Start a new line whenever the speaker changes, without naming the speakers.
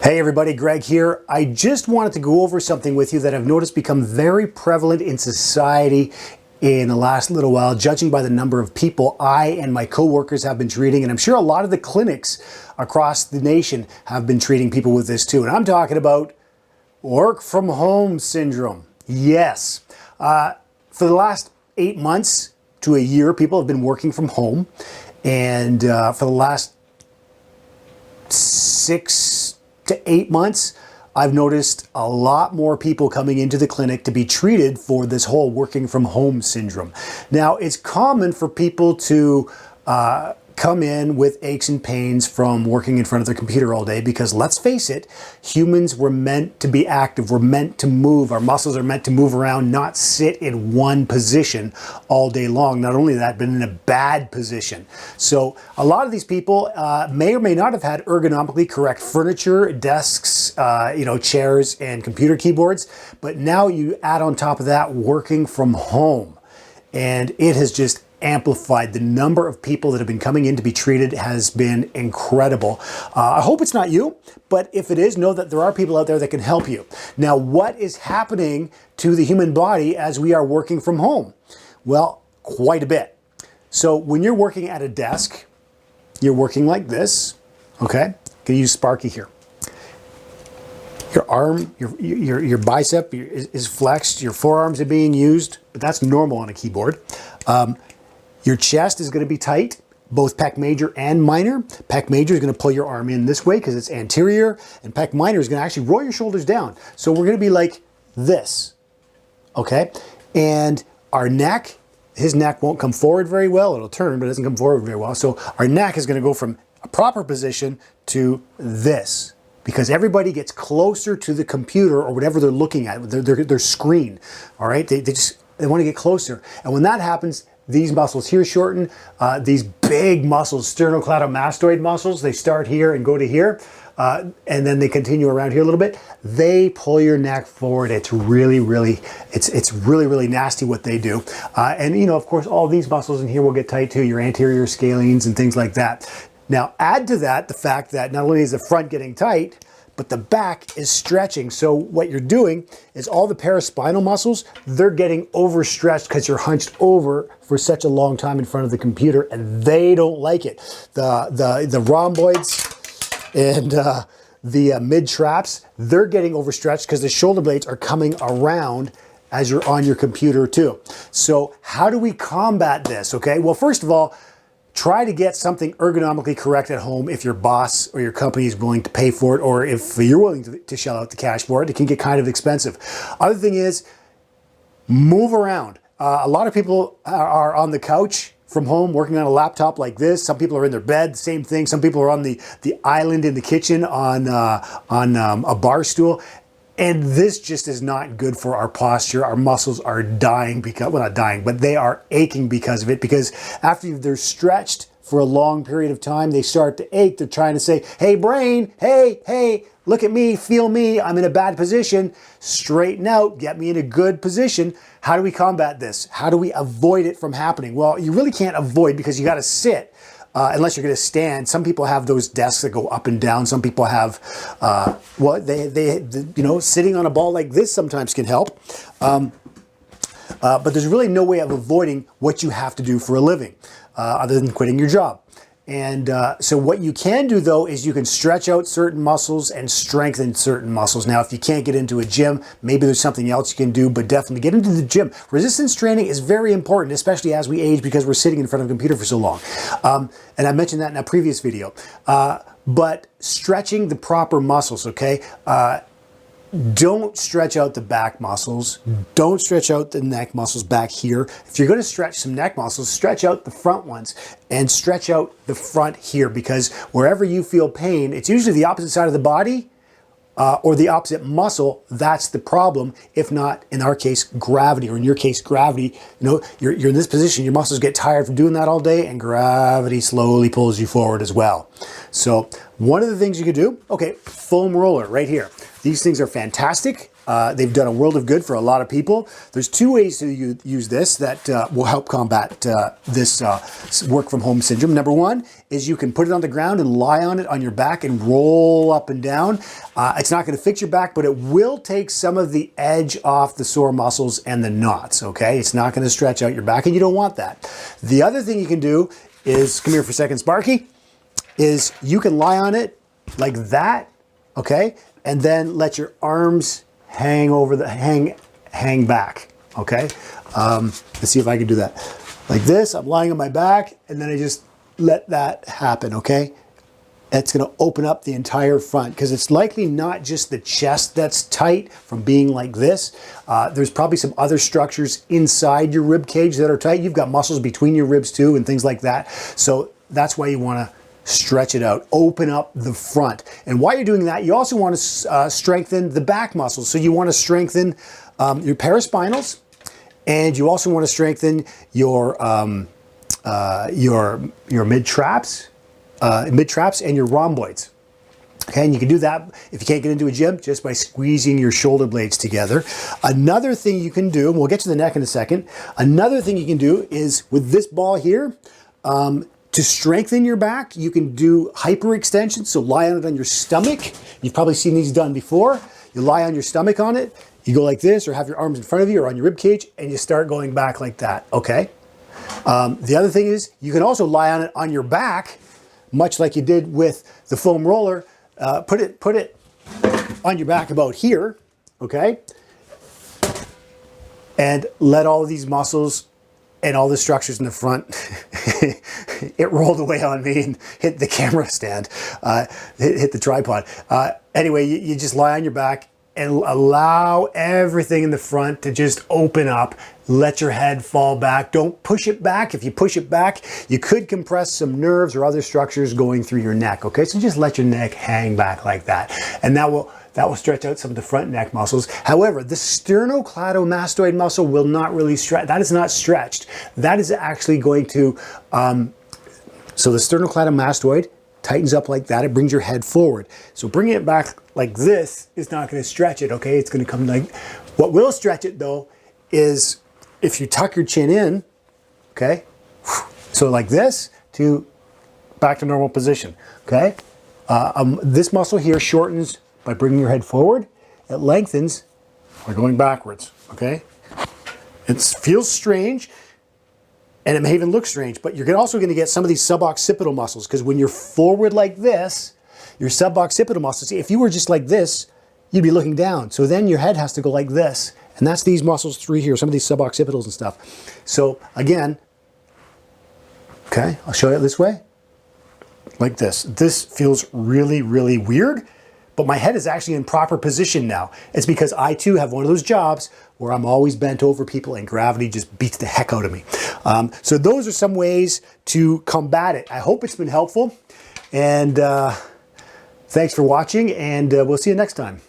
Hey everybody, Greg here. I just wanted to go over something with you that I've noticed become very prevalent in society in the last little while, judging by the number of people I and my coworkers have been treating, and I'm sure a lot of the clinics across the nation have been treating people with this too. And I'm talking about work from home syndrome. Yes. For the last 8 months to a year, people have been working from home, and for the last 6 to 8 months, I've noticed a lot more people coming into the clinic to be treated for this whole working from home syndrome. Now, it's common for people to come in with aches and pains from working in front of their computer all day because, let's face it, humans were meant to be active. We're meant to move. Our muscles are meant to move around, not sit in one position all day long. Not only that, but in a bad position. So a lot of these people may or may not have had ergonomically correct furniture, desks, chairs and computer keyboards. But now you add on top of that working from home, and it has just amplified. The number of people that have been coming in to be treated has been incredible. I hope it's not you, but if it is, know that there are people out there that can help you. Now, what is happening to the human body as we are working from home? Well, quite a bit. So when you're working at a desk, you're working like this, okay? I'm gonna use Sparky here. Your arm, your bicep is flexed, your forearms are being used, but that's normal on a keyboard. Your chest is going to be tight, both pec major and minor. Pec major is going to pull your arm in this way because it's anterior, and pec minor is going to actually roll your shoulders down. So we're going to be like this, okay? And our neck, his neck won't come forward very well. It'll turn, but it doesn't come forward very well. So our neck is going to go from a proper position to this, because everybody gets closer to the computer or whatever they're looking at, their screen, all right? They want to get closer. And when that happens, these muscles here shorten. These big muscles, sternocleidomastoid muscles, they start here and go to here, and then they continue around here a little bit. They pull your neck forward. It's really nasty what they do. And of course, all these muscles in here will get tight too, your anterior scalenes and things like that. Now, add to that the fact that not only is the front getting tight, but the back is stretching. So what you're doing is all the paraspinal muscles, they're getting overstretched because you're hunched over for such a long time in front of the computer, and they don't like it. The rhomboids and the mid traps, they're getting overstretched because the shoulder blades are coming around as you're on your computer too. So how do we combat this? Okay, well, first of all, try to get something ergonomically correct at home if your boss or your company is willing to pay for it, or if you're willing to shell out the cash for it. It can get kind of expensive. Other thing is, move around. A lot of people are on the couch from home working on a laptop like this. Some people are in their bed, same thing. Some people are on the island in the kitchen on a bar stool. And this just is not good for our posture. Our muscles are dying because, well, not dying, but they are aching because of it. Because after they're stretched for a long period of time, they start to ache. They're trying to say, hey, brain, hey, look at me, feel me, I'm in a bad position. Straighten out, get me in a good position. How do we combat this? How do we avoid it from happening? Well, you really can't avoid, because you got to sit. Unless you're going to stand. Some people have those desks that go up and down. Some people have, sitting on a ball like this sometimes can help. But there's really no way of avoiding what you have to do for a living, other than quitting your job. And so what you can do, though, is you can stretch out certain muscles and strengthen certain muscles. Now, if you can't get into a gym, maybe there's something else you can do, but definitely get into the gym. Resistance training is very important, especially as we age, because we're sitting in front of a computer for so long. And I mentioned that in a previous video. But stretching the proper muscles, okay? Don't stretch out the back muscles. Don't stretch out the neck muscles back here. If you're going to stretch some neck muscles, stretch out the front ones and stretch out the front here, because wherever you feel pain, it's usually the opposite side of the body or the opposite muscle. That's the problem. If not, in our case, gravity, or in your case, gravity. You're in this position, your muscles get tired from doing that all day, and gravity slowly pulls you forward as well. So one of the things you could do, okay, foam roller right here. These things are fantastic. They've done a world of good for a lot of people. There's two ways to use this that will help combat this work from home syndrome. Number one is you can put it on the ground and lie on it on your back and roll up and down. It's not going to fix your back, but it will take some of the edge off the sore muscles and the knots, okay? It's not going to stretch out your back, and you don't want that. The other thing you can do is, come here for a second, Sparky, is you can lie on it like that, okay? And then let your arms hang over the, hang back, okay? Let's see if I can do that. Like this, I'm lying on my back, and then I just let that happen, okay? It's gonna open up the entire front, because it's likely not just the chest that's tight from being like this. There's probably some other structures inside your rib cage that are tight. You've got muscles between your ribs too, and things like that. So that's why you wanna stretch it out, open up the front. And while you're doing that, you also want to strengthen the back muscles. So you want to strengthen your paraspinals, and you also want to strengthen your mid-traps and your rhomboids. Okay, and you can do that if you can't get into a gym, just by squeezing your shoulder blades together. Another thing you can do, and we'll get to the neck in a second, another thing you can do is with this ball here, to strengthen your back, you can do hyperextension, so lie on it on your stomach. You've probably seen these done before. You lie on your stomach on it, you go like this, or have your arms in front of you or on your rib cage, and you start going back like that, okay? The other thing is, you can also lie on it on your back, much like you did with the foam roller. Put it on your back about here, okay? And let all of these muscles and all the structures in the front, it rolled away on me and hit the camera stand, hit the tripod. Anyway, you just lie on your back and allow everything in the front to just open up. Let your head fall back. Don't push it back. If you push it back, you could compress some nerves or other structures going through your neck, okay? So just let your neck hang back like that. And that will stretch out some of the front neck muscles. However, the sternocleidomastoid muscle will not really stretch. That is not stretched. That is actually going to, so the sternocleidomastoid tightens up like that. It brings your head forward. So bringing it back like this is not going to stretch it, okay? It's going to come like, what will stretch it though is if you tuck your chin in, okay? So like this to back to normal position, okay? This muscle here shortens by bringing your head forward. It lengthens by going backwards, okay? It feels strange, and it may even look strange, but you're also gonna get some of these suboccipital muscles, because when you're forward like this, your suboccipital muscles, if you were just like this, you'd be looking down. So then your head has to go like this, and that's these muscles through here, some of these suboccipitals and stuff. So again, okay, I'll show you this way, like this. This feels really, really weird, but my head is actually in proper position now. It's because I too have one of those jobs where I'm always bent over people and gravity just beats the heck out of me. So those are some ways to combat it. I hope it's been helpful, and thanks for watching, and we'll see you next time.